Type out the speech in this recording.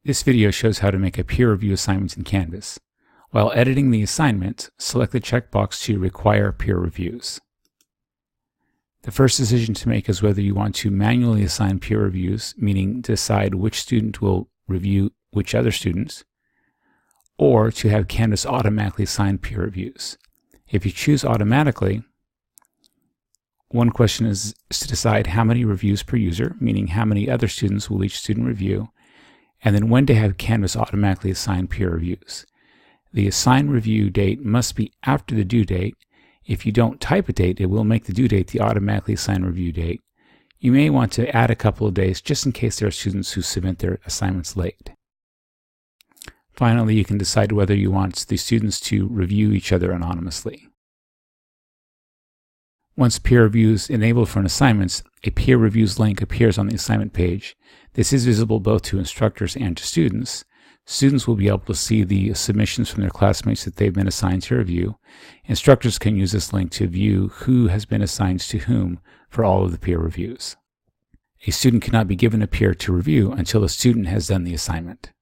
This video shows how to make a peer review assignment in Canvas. While editing the assignment, select the checkbox to require peer reviews. The first decision to make is whether you want to manually assign peer reviews, meaning decide which student will review which other students, or to have Canvas automatically assign peer reviews. If you choose automatically, one question is to decide how many reviews per user, meaning how many other students will each student review, and then when to have Canvas automatically assign peer reviews. The assign review date must be after the due date. If you don't type a date, it will make the due date the automatically assigned review date. You may want to add a couple of days just in case there are students who submit their assignments late. Finally, you can decide whether you want the students to review each other anonymously. Once peer review is enabled for an assignment, a peer reviews link appears on the assignment page. This is visible both to instructors and to students. Students will be able to see the submissions from their classmates that they've been assigned to review. Instructors can use this link to view who has been assigned to whom for all of the peer reviews. A student cannot be given a peer to review until the student has done the assignment.